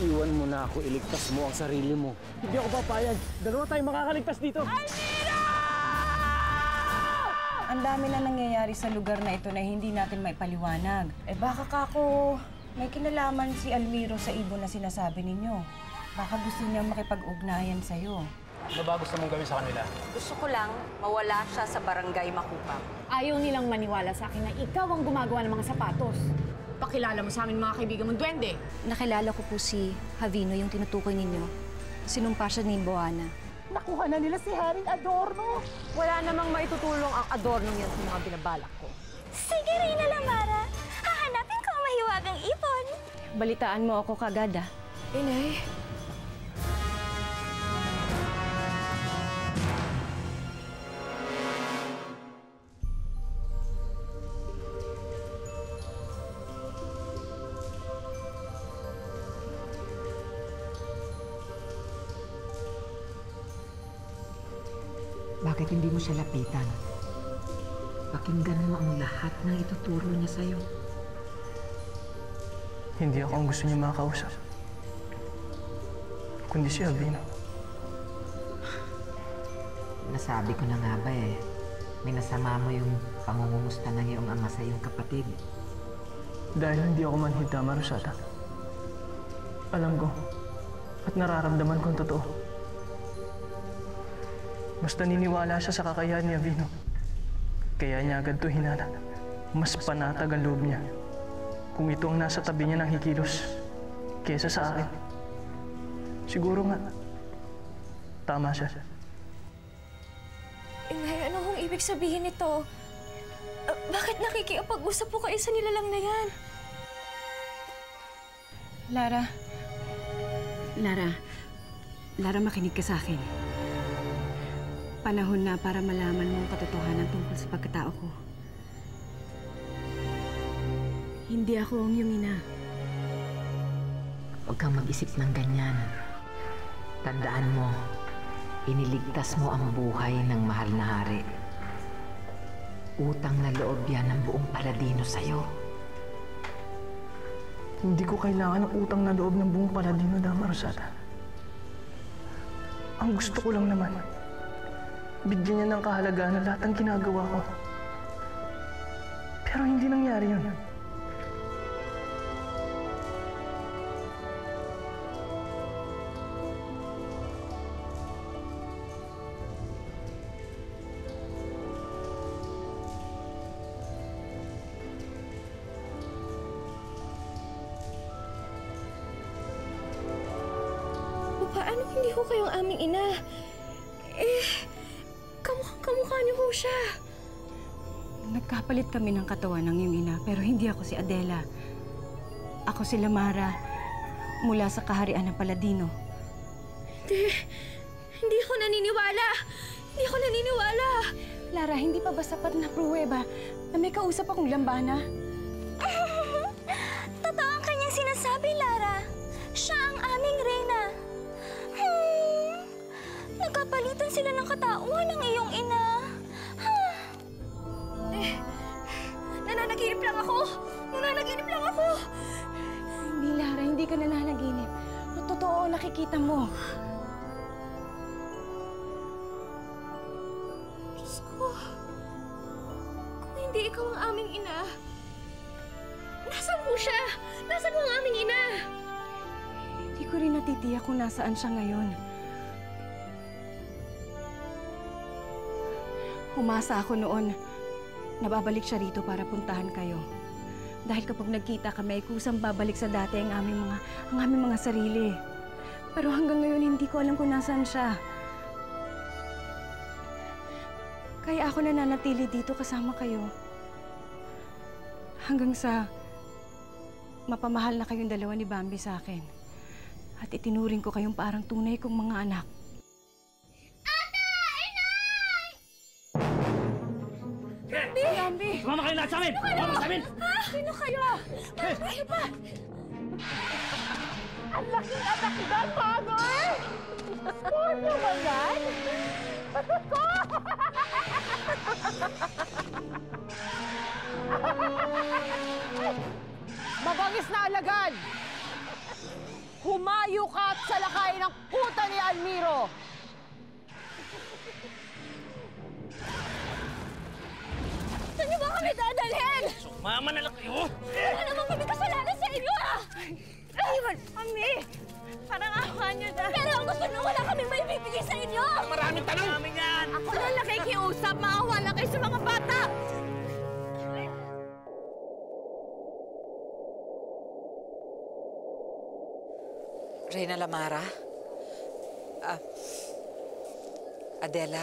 Iwan mo na ako, iligtas mo ang sarili mo. Hindi ako papayag. Dalawa tayong makakaligtas dito. Almira! Ang dami na nangyayari sa lugar na ito na hindi natin maipaliwanag. Eh baka kako, may kinalaman si Almiro sa ibon na sinasabi ninyo. Baka gusto niya makipag-ugnayan sa'yo. Ano ba gusto mong gawin sa kanila? Gusto ko lang mawala siya sa barangay Makupang. Ayaw nilang maniwala sa akin na ikaw ang gumagawa ng mga sapatos. Pakilala mo sa amin mga kaibigan mong duwende. Nakilala ko po si Javino, yung tinutukoy ninyo. Sinumpa siya ni Boana. Nakuha na nila si Haring Adorno. Wala namang maitutulong ang adornong yan sa mga binabalak ko. Sige, Reyna Lamara. Hahanapin ko ang mahiwagang ipon. Balitaan mo ako kagad, ah. Inay. Bakit hindi mo siya lapitan? Pakinggan mo ang lahat ng ituturo niya sa'yo. Hindi ako ang gusto niya makausap. Kundi si Javino. Nasabi ko na nga ba eh, minasama mo yung pangungumusta ng iyong ama sa iyong kapatid. Dahil hindi ako manhid tama, Rosata. Alam ko at nararamdaman kong totoo. Basta niniwala siya sa kakayahan ni Javino. Kaya niya agad ito hinala. Mas panatag ang loob niya kung ito ang nasa tabi niya ng hikilos kesa sa akin. Siguro nga, tama siya. Inay, ano hong ibig sabihin nito? Bakit nakikipag-usap po kayo sa nilalang na yan? Lara, makinig ka sa akin. Panahon na para malaman mo ang katotohanan tungkol sa pagkatao ko. Hindi ako ang iyong ina. Huwag kang mag-isip ng ganyan. Tandaan mo, iniligtas mo ang buhay ng mahal na hari. Utang na loob yan ng buong Paladino sa'yo. Hindi ko kailangan ng utang na loob ng buong Paladino, Dama Rosata. Ang gusto ko lang naman, bigyan niya ng kahalagahan na lahat ng ginagawa ko. Pero hindi nangyari yun. Paano hindi ho kayong aming ina? Kamukha niyo ho siya. Nagkapalit kami ng katawan ng iyong ina, pero hindi ako si Adela. Ako si Lamara, mula sa kaharian ng Paladino. Hindi ako naniniwala. Hindi ako naniniwala. Lara, hindi pa ba sapat na pruweba na may kausap akong lambana? Totoo ang kanyang sinasabi, Lara. Siya ang aming reyna. Nagkapalitan sila ng katauhan ng iyong ina. Nananaginip lang ako! Nananaginip lang ako! Hindi, Lara, hindi ka nananaginip. Totoo, nakikita mo. Diyos ko, kung hindi ikaw ang aming ina, nasaan mo siya? Nasaan mo ang aming ina? Hindi ko rin natitiyak kung nasaan siya ngayon. Umasa ako noon na babalik siya rito para puntahan kayo. Dahil kapag nagkita kami, ay kusang babalik sa dati ang aming mga sarili. Pero hanggang ngayon, hindi ko alam kung nasaan siya. Kaya ako nananatili dito kasama kayo. Hanggang sa mapamahal na kayong dalawa ni Bambi sa akin. At itinuring ko kayong parang tunay kong mga anak. Bambi! Sumama kayo lahat sa amin! Sumama sa amin! Sino kayo? Kayo ba? Ang laki-anak na, Father! Sport naman yan! Ko! Mabangis na alagad! humayo ka at salakay ng kuta ni Almiro! Saan niyo ba kami dadalhin? Sumama na lang kayo! Wala naman kami kasalanan sa inyo, ah! Iwan kami! Parang awa niyo na. Pero ang gusto na wala kami may bibigay sa inyo! Maraming tanong! Maraming yan! Ako lang nakikiusap, maawa lang kayo sa mga bata! Reyna Lamara? Adela?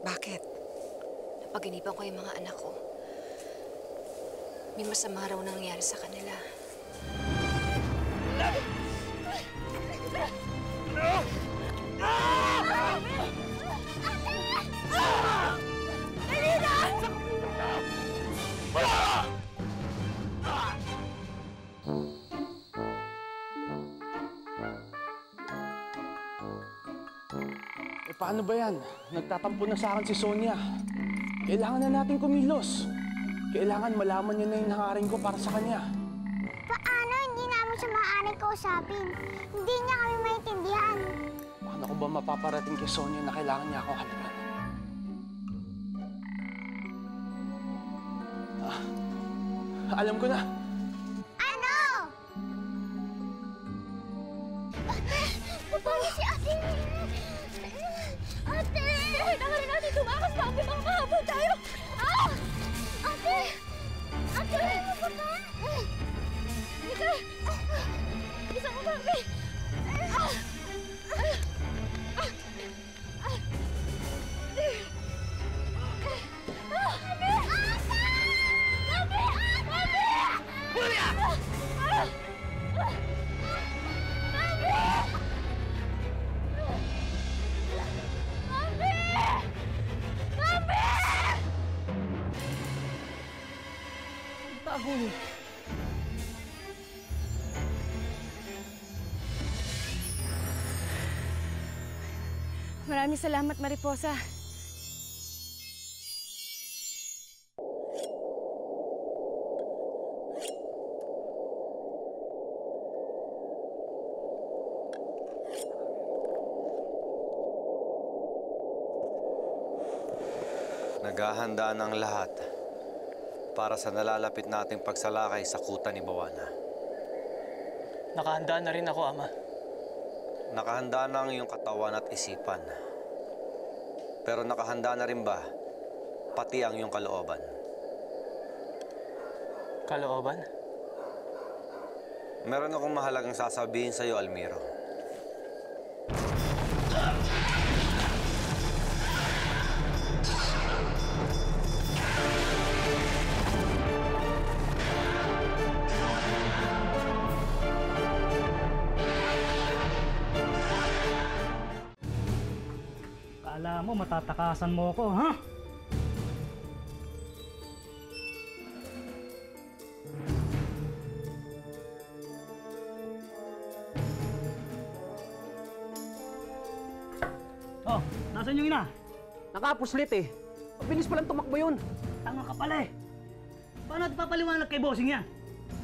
Bakit? Napaginipan ko yung mga anak ko. May masama raw nangyari sa kanila. Paano ba yan? Nagtatampo na sa akin si Sonia. Kailangan na natin kumilos. Kailangan malaman niya na yung hangarin ko para sa kanya. Paano hindi namin siya maaaring kausapin? Hindi niya kami maintindihan. Paano ko ba mapaparating kay Sonia na kailangan niya akong halikan? Alam ko na. Ano? Paano si Ate? Ate! Kailangan rin natin tumakas bago mga mahabol tayo! Ah! Ate! Ate! Ano ba ba? Ika! Isang umabi! Tago niyo. Maraming salamat, Mariposa. Naghahanda ng lahat para sa nalalapit nating pagsalakay sa kuta ni Bawana. Nakahanda na rin ako, Ama. Nakahanda na ang iyong katawan at isipan. Pero nakahanda na rin ba pati ang iyong kalooban? Kalooban? Meron akong mahalagang sasabihin sa iyo, Almiro. Kala mo matatakasan mo ko, ha? Oh, nasaan yung ina? Nakapuslit eh. Mabilis palang tumakbo yun. Tanga ka pala eh. Paano natin papaliwanag kay bossing yan?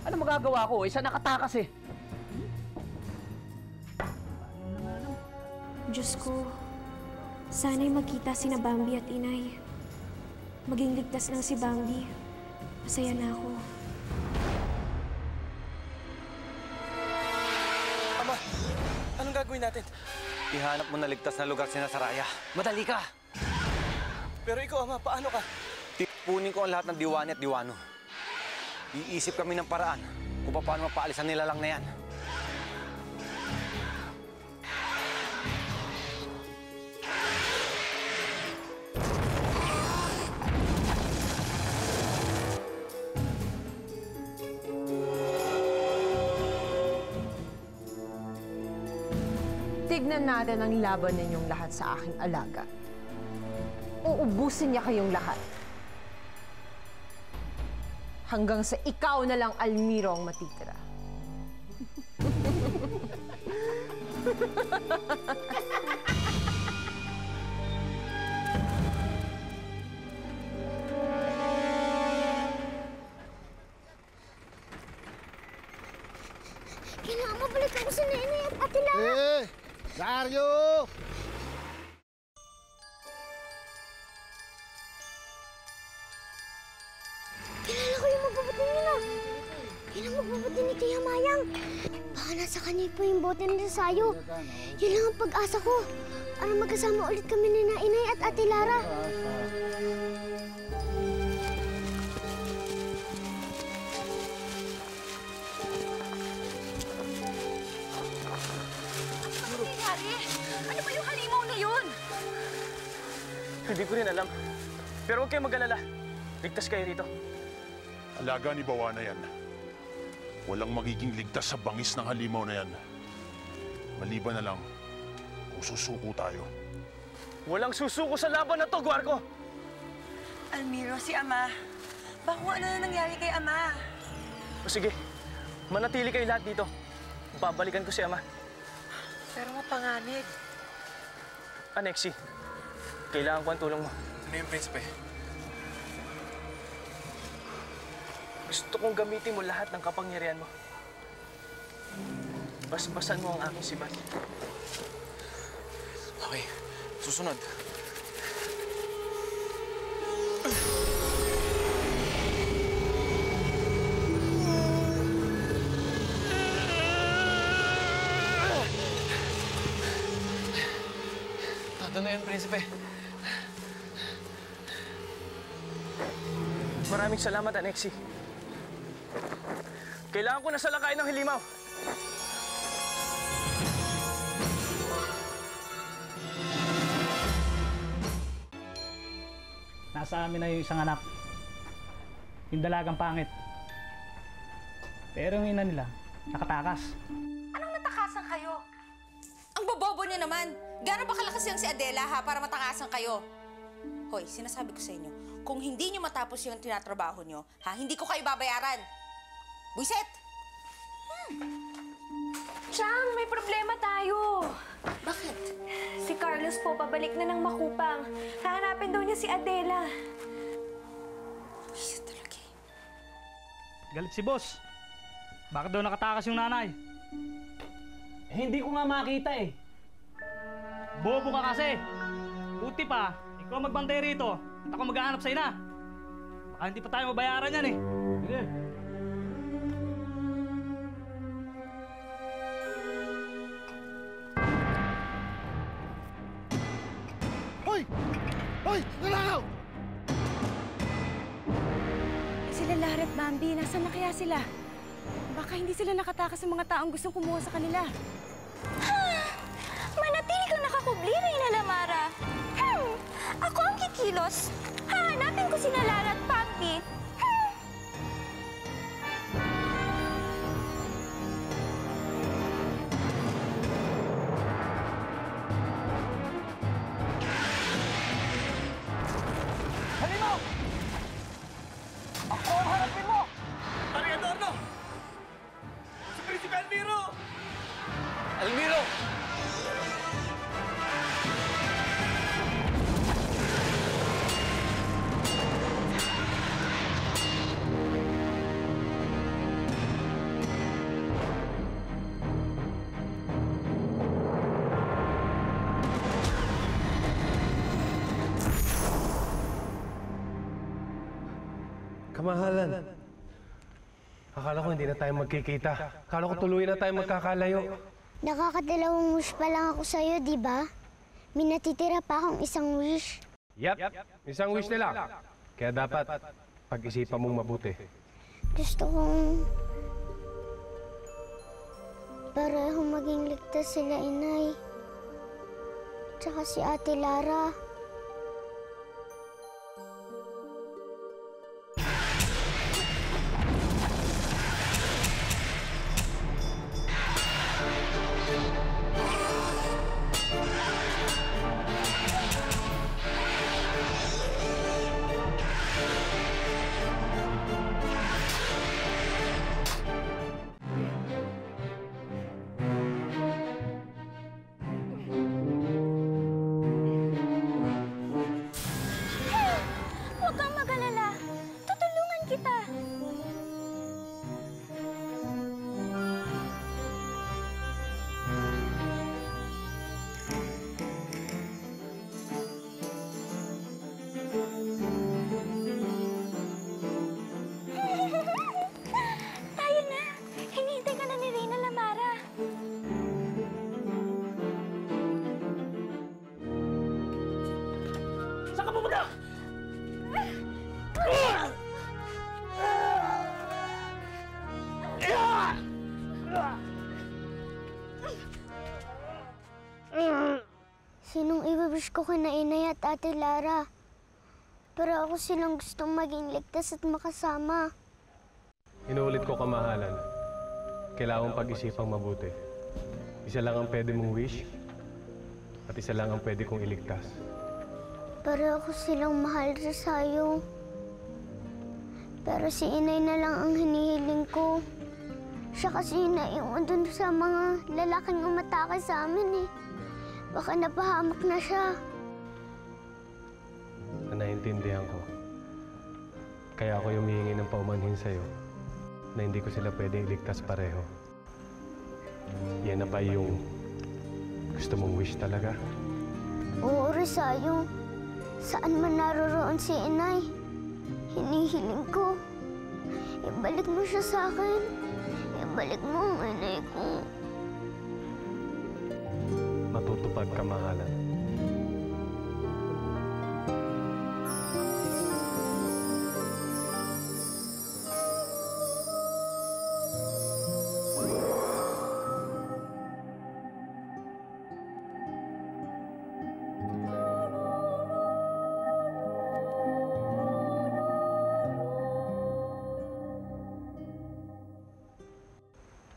Ano magagawa ko? Isa nakatakas eh. Diyos ko, sana'y magkita sina Bambi at Inay. Maging ligtas lang si Bambi. Masaya na ako. Ama, anong gagawin natin? Ihanap mo na ligtas na lugar si Saraya. Madali ka. Pero ikaw, Ama, paano ka? Tipunin ko ang lahat ng diwani at diwano. Iisip kami ng paraan kung paano mapaalisan nila lang na yan. Tignan natin ang laban ninyong lahat sa aking alaga. Uubusin niya kayong lahat. Hanggang sa ikaw na lang, Almiro, ang matitira. Dario! Kilala ko yung magbabating nila. Yan ang magbabating ni Tia Mayang. Baka nasa kanya po yung bote nila sayo. Yan lang ang pag-asa ko. Para magkasama ulit kami ni na Inay at Ate Lara. Ano ba yung halimaw na yun? Hindi ko rin alam. Pero huwag kayong mag-alala. Ligtas kayo rito. Alaga ni Bawana yan. Walang magiging ligtas sa bangis ng halimaw na yan. Maliban na lang kung susuko tayo. Walang susuko sa laban na to, Guarco! Almiro, si Ama. Baku, ano na nangyari kay Ama? O sige, manatili kayo lahat dito. Babalikan ko si Ama. Pero mapanganib. Anexi, kailangan ko ang tulong mo. Ano yung prinsipe? Gusto kong gamitin mo lahat ng kapangyarihan mo. Basbasan mo ang aking sibat. Okay, susunod. Ito na yun, prinsipe. Maraming salamat, Anexi. Kailangan ko na salakayin ng halimaw. Nasa amin na yung isang anak. Yung dalagang pangit. Pero yung ina nila, nakatakas. Anong natakasan kayo? Ang bobobo niyo naman. Gano'n ba kalakas yung si Adela, ha, para matakasan kayo? Hoy, sinasabi ko sa inyo, kung hindi niyo matapos yung tinatrabaho niyo, ha, hindi ko kayo babayaran. Buiset! Chang, may problema tayo. Bakit? Si Carlos po pabalik na ng Makupang. Hahanapin daw niya si Adela. Buiset talaga. Galit si boss. Bakit daw nakatakas yung nanay? Hindi ko nga makita eh. Bobo ka kasi. Buti pa, ikaw magbantay rito at ako maghahanap sa ina. Baka hindi pa tayo mabayaran yan eh. Sige. Hoy! Hoy! Nanakaw! Sila Lara at Bambi, nasaan na kaya sila? Baka hindi sila nakatakas sa mga taong gustong kumuha sa kanila. Manatili kang nakakubli, Reyna Lamara. Ako ang kikilos. Hahanapin ko sina Lara at Bambi. Halimaw! Ako ang harapin mo! Pare Adorno! Si Prinsipe Almiro! Almiro! Kamahalan. Akala ko hindi na tayo magkikita. Akala ko tuluyan na tayo magkakalayo. Nakakadalawang wish pa lang ako sa'yo, di ba? May natitira pa akong isang wish. Yap, isang wish na lang. Kaya dapat pag-isipan mong mabuti. Gusto kong pareho maging ligtas sila, Inay. Tsaka si Ate Lara. ko kina Inay at Ate Lara. Pero ako silang gustong maging ligtas at makasama. Inuulit ko, kamahalan. Kailangan pag-isipang mabuti. Isa lang ang pwede mong wish at isa lang ang pwede kong iligtas. Pero ako silang mahal sa sayo. Pero si Inay na lang ang hinihiling ko. Siya kasi naiwan dun sa mga lalaking umatake sa amin eh. Baka napahamak na siya. Naiintindihan ko. Kaya ako humihingi ng paumanhin sa'yo na hindi ko sila pwedeng iligtas pareho. Yan na ba yung gusto mong wish talaga? Oo, Rosario. Saan man naroroon si Inay, hinihiling ko. Ibalik mo siya sa akin. Ibalik mo ang Inay ko. Matutupad, kamahalan.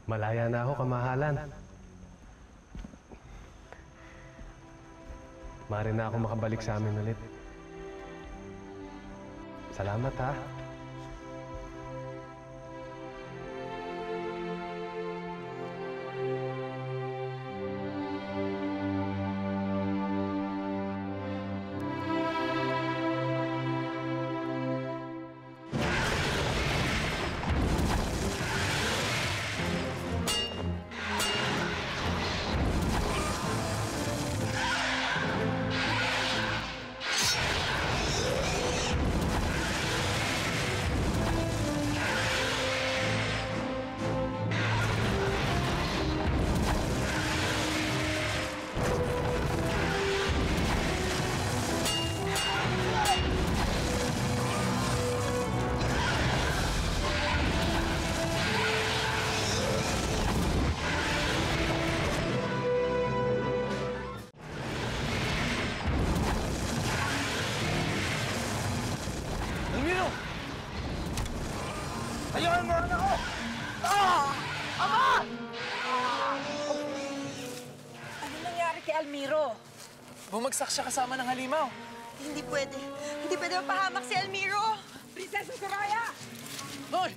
Malaya na ako, kamahalan. Maaari na ako makabalik sa amin ulit. Salamat, ha? Ayaw mo anak ko! Ah! Ama! Ano nangyari kay Almiro? Bumagsak siya kasama ng halimaw. Hindi pwede. Hindi pwede mapahamak si Almiro! Prinsesa Soraya! Hoy!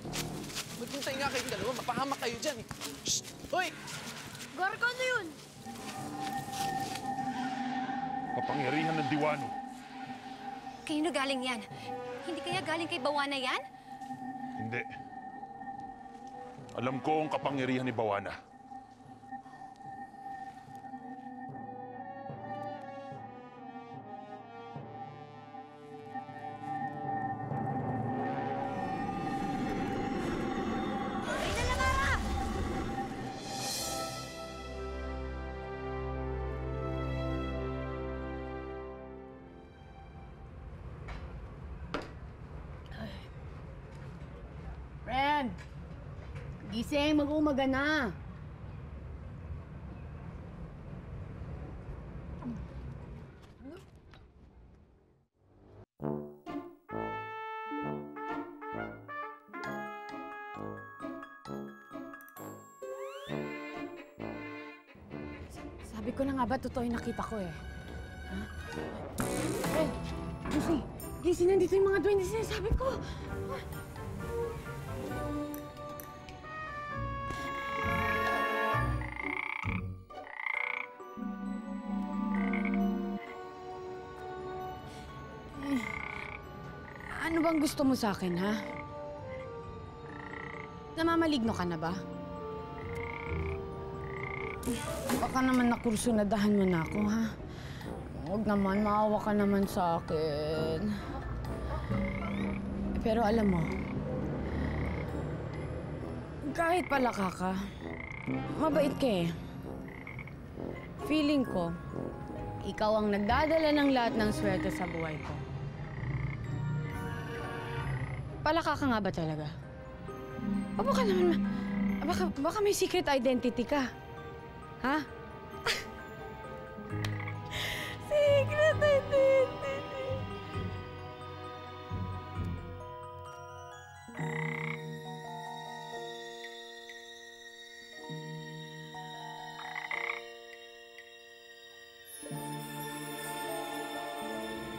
Maghintay nga kayong dalawa. Mapahamak kayo dyan eh. Shh! Hoy! Gorgo, ano yun? Kapangyarihan ng Diwano. Kanino galing yan? Hindi kaya galing kay Bawana yan? Hindi. Alam ko ang kapangyarihan ni Bawana. Ren! Gising, mag-umaga na. Sabi ko na nga ba, totoo yung nakita ko eh. Ha? Ren! Gising, nandito yung mga duwende sinasabi ko. Ano bang gusto mo sa akin, ha? Namamaligno ka na ba? Baka naman nakursunadahan mo na ako, ha? Huwag naman, maawa ka naman sa akin. Pero alam mo, kahit palaka ka, mabait ka eh. Feeling ko, ikaw ang nagdadala ng lahat ng swerte sa buhay ko. Palaka ka nga ba talaga? O baka naman, baka may secret identity ka. Ha? Secret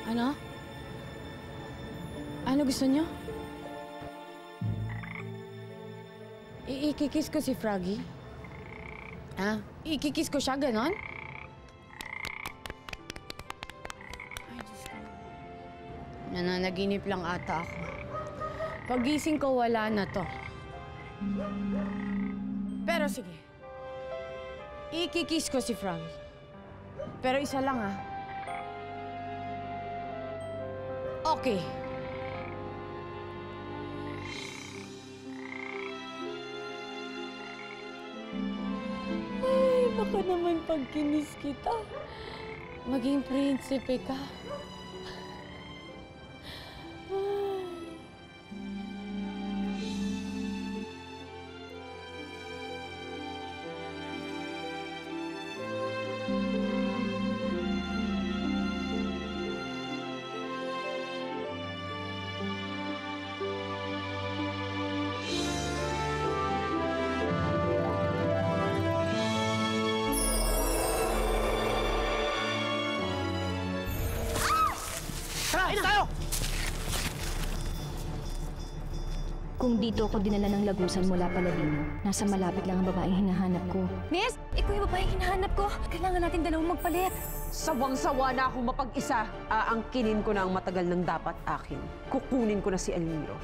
Ano? Ano gusto niyo? Ikikis ko si Froggy? Ha? Ikikis ko siya, ganon? Ay, Diyos ko. Nananaginip lang ata ako. Pagising ko, wala na to. Pero sige. Ikikis ko si Froggy. Pero isa lang, ha? Okay. Ay, baka naman pag kinis kita, maging prinsipe ka. Tayo! Kung dito ako dinala ng lagusan mula Paladino, nasa malapit lang ang babaeng hinahanap ko. Miss, ikaw yung babaeng hinahanap ko. Kailangan natin dalawang magpalit. Sawang-sawa na akong mapag-isa. Aangkinin ko na ang matagal ng dapat akin. Kukunin ko na si Almiro.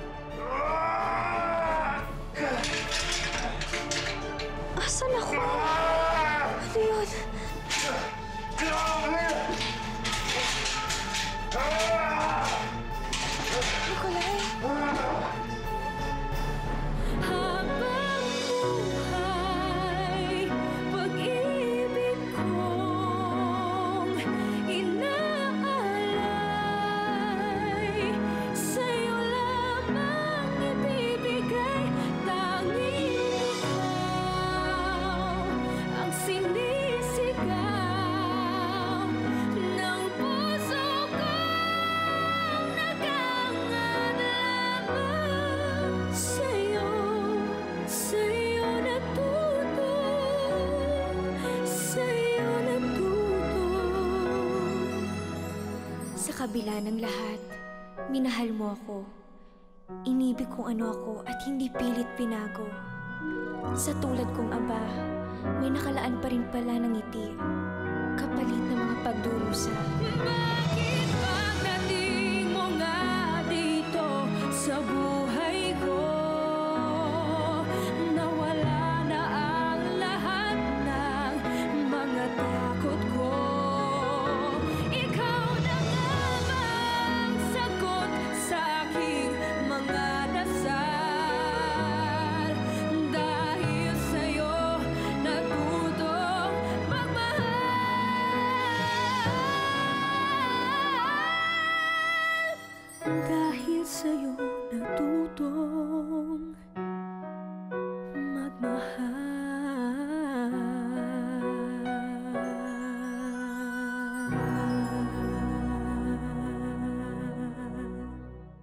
Asan ako? Ano yun? Nikolai? Habang buhay, pag-ibig kong inaalay, sa'yo lamang ibibigay, tanging ikaw ang sinisigaw ng puso kong nagangat lamang sa'yo, sa'yo natuto, sa'yo natuto. Sa kabila ng lahat, minahal mo ako. Inibig kung ano ako at hindi pilit pinago. Sa tulad kong aba, may nakalaan pa rin pala ng ngiti, kapalit ng mga pagdurusa. Bakit pagdating mo nga dito sa buhay ko, nawala na ang lahat ng mga takot ko? Ikaw na nga bang sagot sa aking mga dasal? Dahil sa'yo natutong magmahal. Dahil sa'yo natutong magmahal.